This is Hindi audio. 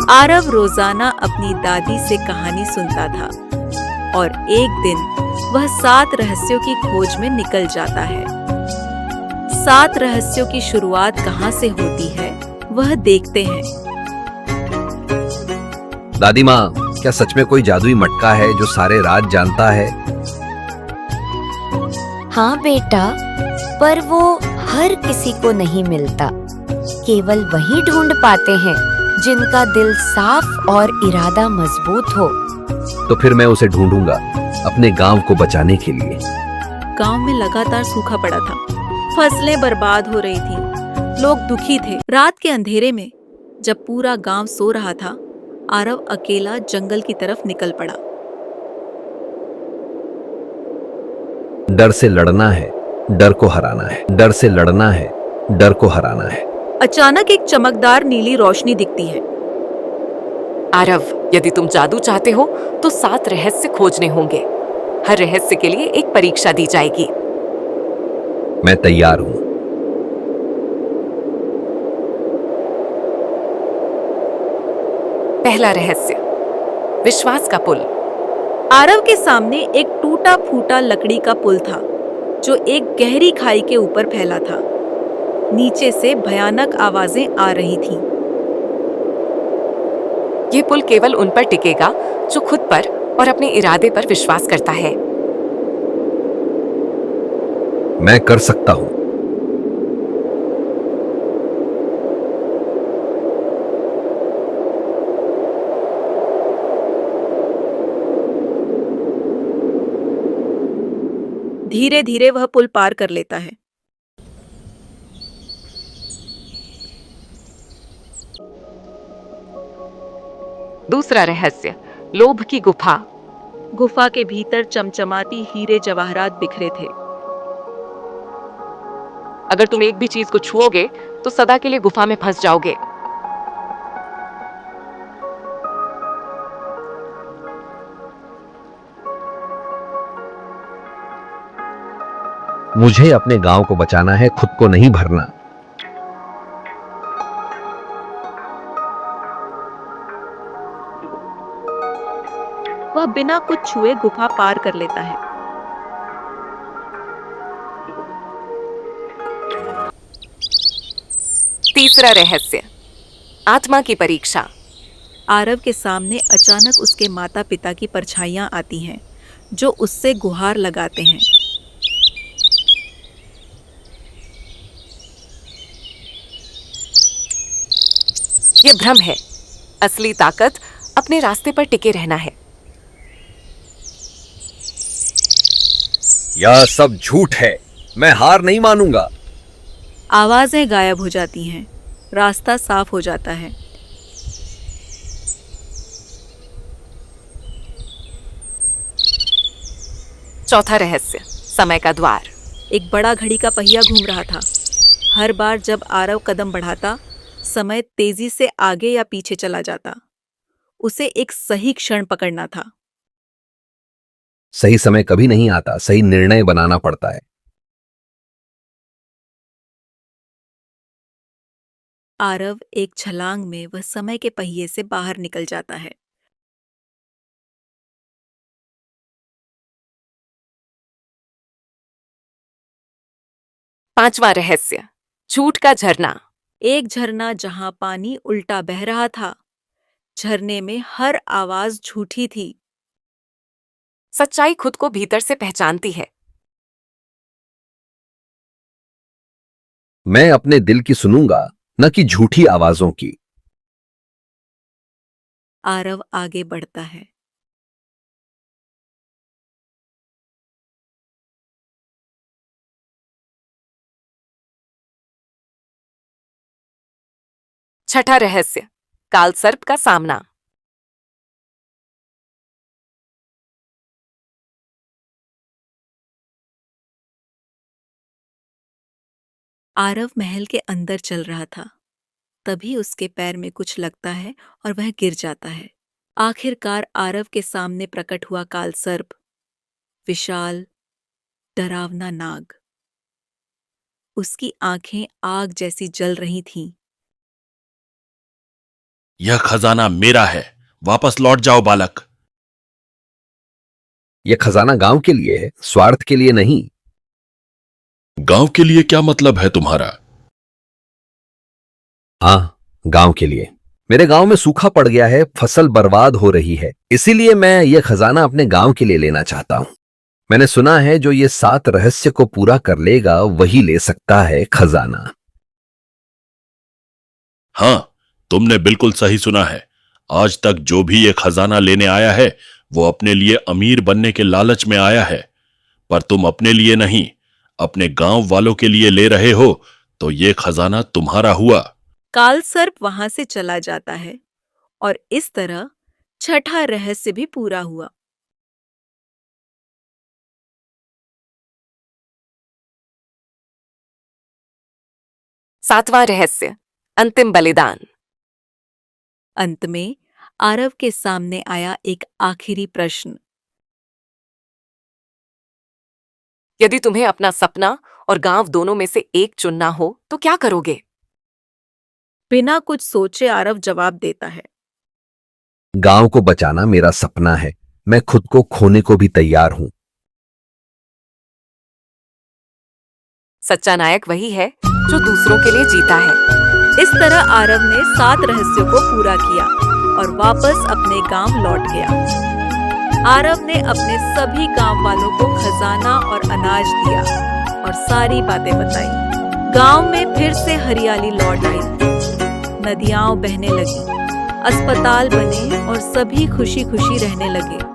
आरव रोजाना अपनी दादी से कहानी सुनता था और एक दिन वह 7 रहस्यों की खोज में निकल जाता है। 7 रहस्यों की शुरुआत कहाँ से होती है, वह देखते हैं। दादी माँ, क्या सच में कोई जादुई मटका है जो सारे राज जानता है? हाँ बेटा, पर वो हर किसी को नहीं मिलता। केवल वही ढूंढ पाते हैं जिनका दिल साफ और इरादा मजबूत हो। तो फिर मैं उसे ढूंढूंगा अपने गांव को बचाने के लिए। गांव में लगातार सूखा पड़ा था, फसलें बर्बाद हो रही थीं, लोग दुखी थे। रात के अंधेरे में जब पूरा गांव सो रहा था, आरव अकेला जंगल की तरफ निकल पड़ा। डर से लड़ना है, डर को हराना है। डर से लड़ना है, डर को हराना है। अचानक एक चमकदार नीली रोशनी दिखती है। आरव, यदि तुम जादू चाहते हो तो 7 रहस्य खोजने होंगे। हर रहस्य के लिए एक परीक्षा दी जाएगी। मैं तैयार हूँ। पहला रहस्य, विश्वास का पुल। आरव के सामने एक टूटा फूटा लकड़ी का पुल था जो एक गहरी खाई के ऊपर फैला था। नीचे से भयानक आवाजें आ रही थीं। ये पुल केवल उन पर टिकेगा जो खुद पर और अपने इरादे पर विश्वास करता है। मैं कर सकता हूँ। धीरे धीरे वह पुल पार कर लेता है। दूसरा रहस्य, लोभ की गुफा। गुफा के भीतर चमचमाती हीरे जवाहरात बिखरे थे। अगर तुम एक भी चीज को छुओगे तो सदा के लिए गुफा में फंस जाओगे। मुझे अपने गांव को बचाना है, खुद को नहीं भरना। वह बिना कुछ छुए गुफा पार कर लेता है। तीसरा रहस्य, आत्मा की परीक्षा। आरव के सामने अचानक उसके माता पिता की परछाइयां आती हैं जो उससे गुहार लगाते हैं। ये भ्रम है। असली ताकत अपने रास्ते पर टिके रहना है। यह सब झूठ है, मैं हार नहीं मानूंगा। आवाजें गायब हो जाती हैं, रास्ता साफ हो जाता है। चौथा रहस्य, समय का द्वार। एक बड़ा घड़ी का पहिया घूम रहा था। हर बार जब आरव कदम बढ़ाता, समय तेजी से आगे या पीछे चला जाता। उसे एक सही क्षण पकड़ना था। सही समय कभी नहीं आता, सही निर्णय बनाना पड़ता है। आरव एक छलांग में वह समय के पहिए से बाहर निकल जाता है। पांचवा रहस्य, झूठ का झरना। एक झरना जहां पानी उल्टा बह रहा था। झरने में हर आवाज झूठी थी। सच्चाई खुद को भीतर से पहचानती है। मैं अपने दिल की सुनूंगा, न कि झूठी आवाजों की। आरव आगे बढ़ता है। छठा रहस्य, कालसर्प का सामना। आरव महल के अंदर चल रहा था। तभी उसके पैर में कुछ लगता है और वह गिर जाता है। आखिरकार आरव के सामने प्रकट हुआ कालसर्प, विशाल, डरावना नाग। उसकी आंखें आग जैसी जल रही थीं। यह खजाना मेरा है, वापस लौट जाओ बालक। यह खजाना गांव के लिए है, स्वार्थ के लिए नहीं। गांव के लिए क्या मतलब है तुम्हारा? हाँ, गांव के लिए। मेरे गांव में सूखा पड़ गया है, फसल बर्बाद हो रही है, इसीलिए मैं यह खजाना अपने गांव के लिए लेना चाहता हूं। मैंने सुना है जो ये 7 रहस्य को पूरा कर लेगा वही ले सकता है खजाना। हां, तुमने बिल्कुल सही सुना है। आज तक जो भी ये खजाना लेने आया है वो अपने लिए अमीर बनने के लालच में आया है, पर तुम अपने लिए नहीं, अपने गांव वालों के लिए ले रहे हो, तो ये खजाना तुम्हारा हुआ। काल सर्प वहां से चला जाता है और इस तरह छठा रहस्य भी पूरा हुआ। सातवां रहस्य, अंतिम बलिदान। अंत में आरव के सामने आया एक आखिरी प्रश्न। यदि तुम्हें अपना सपना और गांव दोनों में से एक चुनना हो तो क्या करोगे? बिना कुछ सोचे आरव जवाब देता है। गांव को बचाना मेरा सपना है, मैं खुद को खोने को भी तैयार हूं। सच्चा नायक वही है जो दूसरों के लिए जीता है। इस तरह आरव ने 7 रहस्यों को पूरा किया और वापस अपने गांव लौट गया। आरव ने अपने सभी गांव वालों को खजाना और अनाज दिया और सारी बातें बताई। गांव में फिर से हरियाली लौट आई, नदियां बहने लगी, अस्पताल बने और सभी खुशी खुशी रहने लगे।